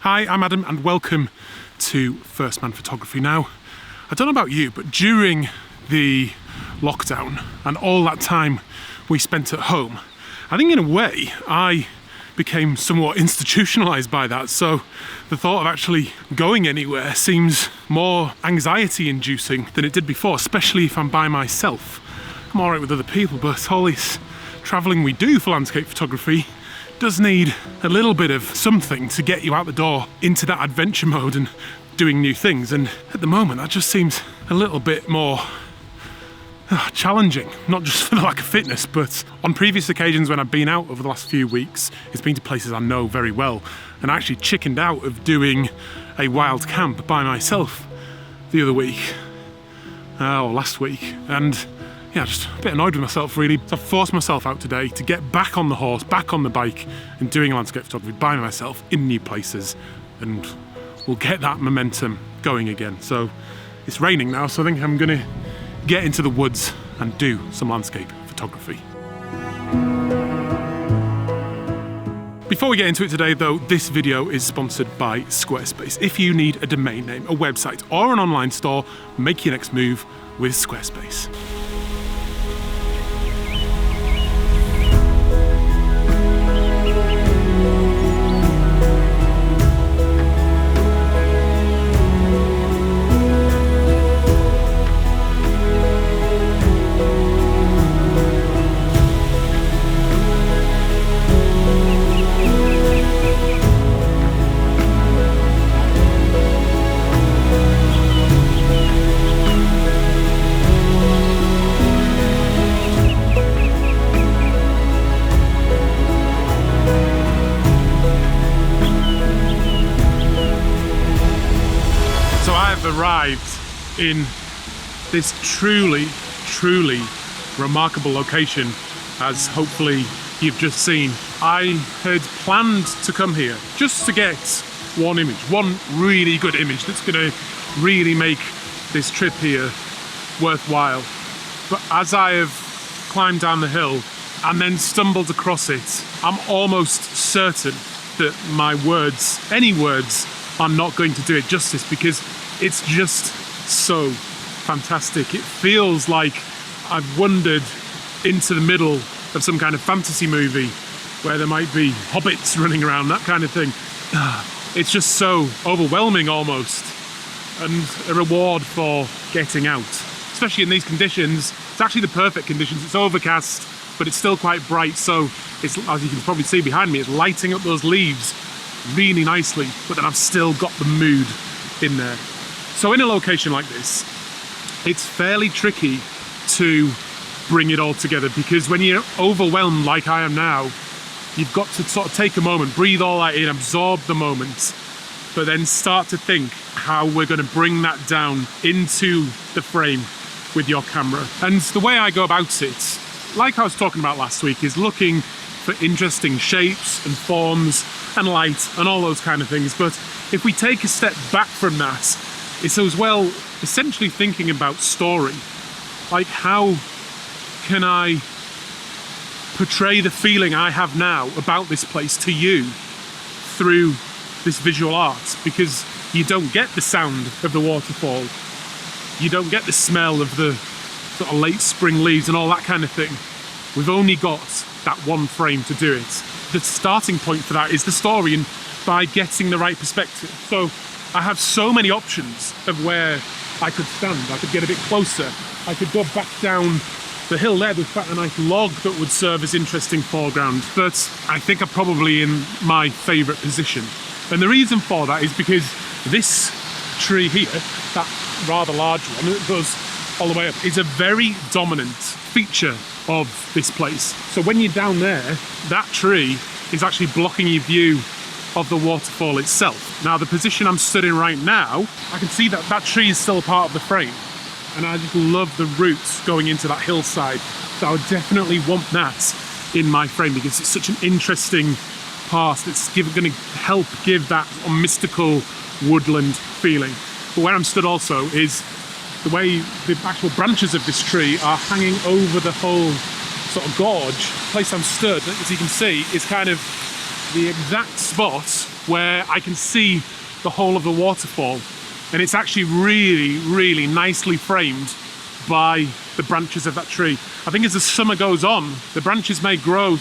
Hi, I'm Adam and welcome to First Man Photography. Now, I don't know about you, but during the lockdown and all that time we spent at home, I think in a way I became somewhat institutionalized by that. So the thought of actually going anywhere seems more anxiety inducing than it did before, especially if I'm by myself. I'm all right with other people, but all this traveling we do for landscape photography does need a little bit of something to get you out the door into that adventure mode and doing new things. And at the moment, that just seems a little bit more challenging, not just for the lack of fitness, but on previous occasions when I've been out over the last few weeks, it's been to places I know very well. And I actually chickened out of doing a wild camp by myself the other week, or last week. And yeah, just a bit annoyed with myself really. So I forced myself out today to get back on the horse, back on the bike and doing landscape photography by myself in new places, and we'll get that momentum going again. So it's raining now, so I think I'm gonna get into the woods and do some landscape photography. Before we get into it today though, this video is sponsored by Squarespace. If you need a domain name, a website or an online store, make your next move with Squarespace. Arrived in this truly remarkable location, as hopefully you've just seen. I had planned to come here just to get one image, one really good image that's going to really make this trip here worthwhile. But as I have climbed down the hill and then stumbled across it, I'm almost certain that my words, any words, are not going to do it justice, because it's just so fantastic. It feels like I've wandered into the middle of some kind of fantasy movie where there might be hobbits running around, that kind of thing. It's just so overwhelming almost, and a reward for getting out. Especially in these conditions, it's actually the perfect conditions. It's overcast, but it's still quite bright, so it's, as you can probably see behind me, it's lighting up those leaves really nicely, but then I've still got the mood in there. So in a location like this, it's fairly tricky to bring it all together, because when you're overwhelmed like I am now, you've got to sort of take a moment, breathe all that in, absorb the moment, but then start to think how we're going to bring that down into the frame with your camera. And the way I go about it, like I was talking about last week, is looking for interesting shapes and forms and light and all those kind of things. But if we take a step back from that, it's as well essentially thinking about story. Like, how can I portray the feeling I have now about this place to you through this visual art? Because you don't get the sound of the waterfall, you don't get the smell of the sort of late spring leaves and all that kind of thing. We've only got that one frame to do it. The starting point for that is the story, and by getting the right perspective. So I have so many options of where I could stand. I could get a bit closer. I could go back down the hill there. There's quite a nice log that would serve as interesting foreground. But I think I'm probably in my favourite position. And the reason for that is because this tree here, that rather large one that goes all the way up, is a very dominant feature of this place. So when you're down there, that tree is actually blocking your view of the waterfall itself. Now, the position I'm stood in right now, I can see that that tree is still a part of the frame, and I just love the roots going into that hillside. So I would definitely want that in my frame, because it's such an interesting part that's going to help give that mystical woodland feeling. But where I'm stood also is the way the actual branches of this tree are hanging over the whole sort of gorge. The place I'm stood, as you can see, is kind of the exact spot where I can see the whole of the waterfall, and it's actually really, really nicely framed by the branches of that tree. I think as the summer goes on, the branches may grow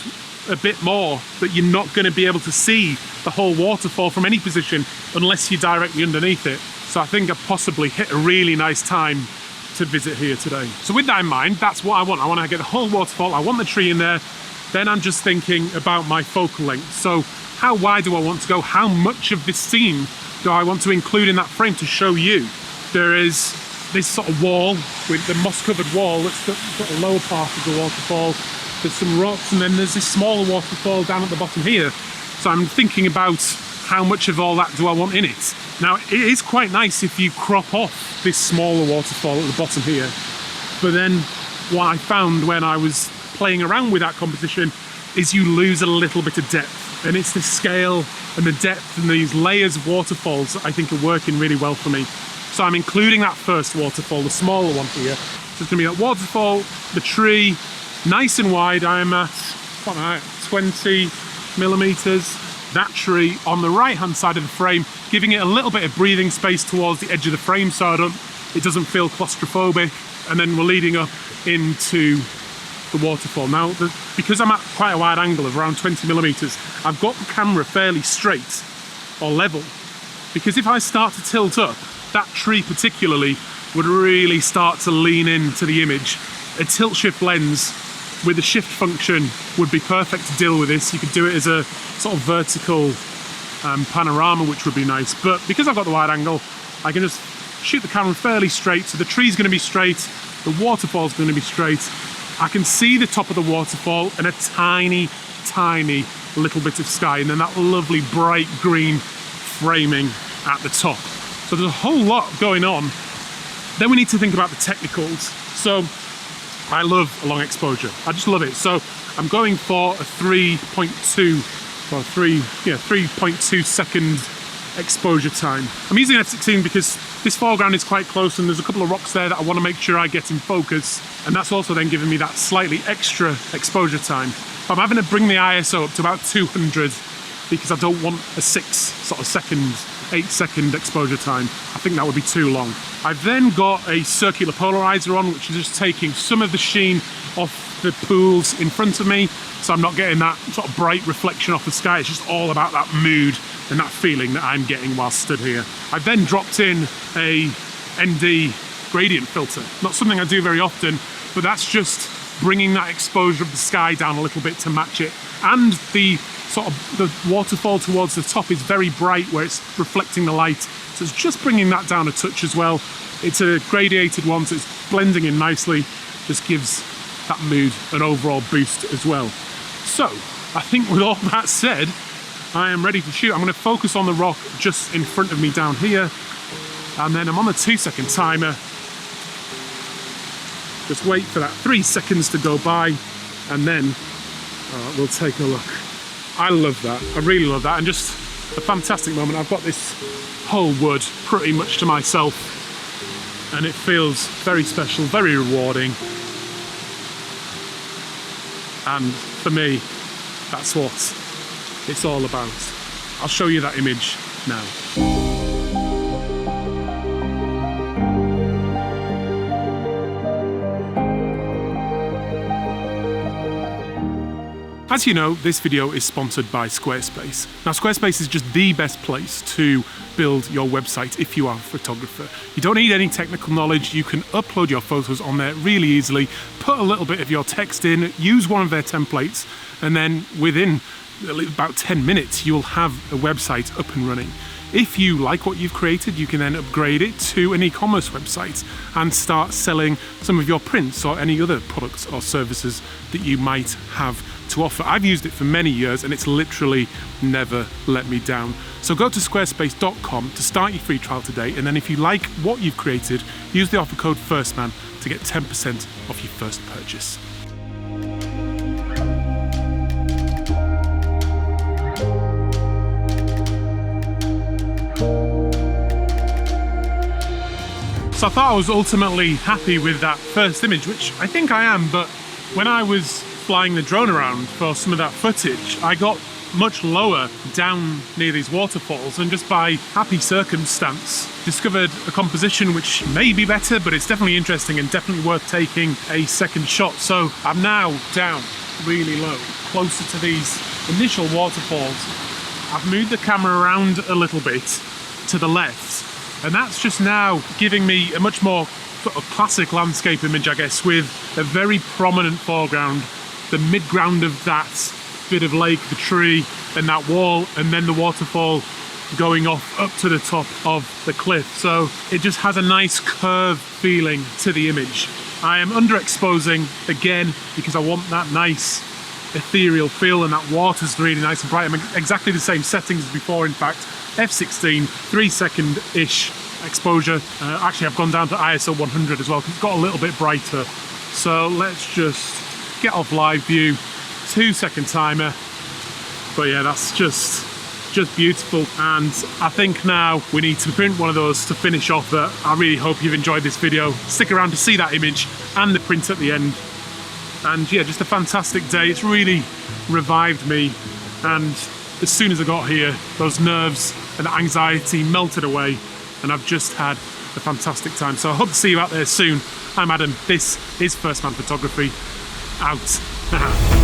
a bit more, but you're not going to be able to see the whole waterfall from any position unless you're directly underneath it. So I think I possibly hit a really nice time to visit here today. So with that in mind, that's what I want. I want to get the whole waterfall. I want the tree in there. Then I'm just thinking about my focal length. So how wide do I want to go? How much of this scene do I want to include in that frame to show you? There is this sort of wall, with the moss-covered wall that's got the lower part of the waterfall. There's some rocks, and then there's this smaller waterfall down at the bottom here. So I'm thinking about how much of all that do I want in it. Now, it is quite nice if you crop off this smaller waterfall at the bottom here. But then what I found when I was playing around with that composition is you lose a little bit of depth. And it's the scale and the depth and these layers of waterfalls that I think are working really well for me. So I'm including that first waterfall, the smaller one here. So it's gonna be that waterfall, the tree, nice and wide. I am at, what am I at, 20 millimeters. That tree on the right hand side of the frame, giving it a little bit of breathing space towards the edge of the frame so it doesn't feel claustrophobic. And then we're leading up into the waterfall. Now, because I'm at quite a wide angle of around 20 millimeters, I've got the camera fairly straight or level, because if I start to tilt up, that tree particularly would really start to lean into the image. A tilt shift lens with the shift function would be perfect to deal with this. You could do it as a sort of vertical panorama, which would be nice. But because I've got the wide angle, I can just shoot the camera fairly straight. So the tree's going to be straight, the waterfall's going to be straight. I can see the top of the waterfall and a tiny, tiny little bit of sky, and then that lovely bright green framing at the top. So there's a whole lot going on. Then we need to think about the technicals. So I love a long exposure. I just love it. So I'm going for a 3.2 second exposure time. I'm using f16 because this foreground is quite close and there's a couple of rocks there that I want to make sure I get in focus, and that's also then giving me that slightly extra exposure time. But I'm having to bring the ISO up to about 200 because I don't want a 8 second exposure time. I think that would be too long. I've then got a circular polarizer on, which is just taking some of the sheen off the pools in front of me, so I'm not getting that sort of bright reflection off the sky. It's just all about that mood and that feeling that I'm getting while stood here. I've then dropped in a ND gradient filter. Not something I do very often, but that's just bringing that exposure of the sky down a little bit to match it. And the sort of the waterfall towards the top is very bright where it's reflecting the light. So it's just bringing that down a touch as well. It's a gradiated one, so it's blending in nicely. Just gives that mood an overall boost as well. So I think with all that said, I am ready to shoot. I'm going to focus on the rock just in front of me down here. And then I'm on the 2 second timer. Just wait for that 3 seconds to go by, and then we'll take a look. I love that. I really love that. And just a fantastic moment. I've got this whole wood pretty much to myself, and it feels very special, very rewarding. And for me, that's what it's all about. I'll show you that image now. As you know, this video is sponsored by Squarespace. Now, Squarespace is just the best place to build your website if you are a photographer. You don't need any technical knowledge. You can upload your photos on there really easily, put a little bit of your text in, use one of their templates, and then within about 10 minutes, you'll have a website up and running. If you like what you've created, you can then upgrade it to an e-commerce website and start selling some of your prints or any other products or services that you might have to offer. I've used it for many years and it's literally never let me down. So go to squarespace.com to start your free trial today, and then if you like what you've created, use the offer code FIRSTMAN to get 10% off your first purchase. So I thought I was ultimately happy with that first image, which I think I am, but when I was flying the drone around for some of that footage, I got much lower down near these waterfalls, and just by happy circumstance discovered a composition which may be better, but it's definitely interesting and definitely worth taking a second shot. So I'm now down really low, closer to these initial waterfalls. I've moved the camera around a little bit to the left, and that's just now giving me a much more sort of classic landscape image, I guess, with a very prominent foreground, the midground of that bit of lake, the tree and that wall, and then the waterfall going off up to the top of the cliff. So it just has a nice curved feeling to the image. I am underexposing again because I want that nice ethereal feel, and that water's really nice and bright. I'm in exactly the same settings as before, in fact. F16, 3-second-ish exposure. Actually, I've gone down to ISO 100 as well because it's got a little bit brighter. So let's just get off live view, 2-second timer. But yeah, that's just beautiful, and I think now we need to print one of those to finish off. But I really hope you've enjoyed this video. Stick around to see that image and the print at the end. And yeah, just a fantastic day. It's really revived me, and as soon as I got here, those nerves and anxiety melted away, and I've just had a fantastic time. So I hope to see you out there soon. I'm Adam, this is First Man Photography, out.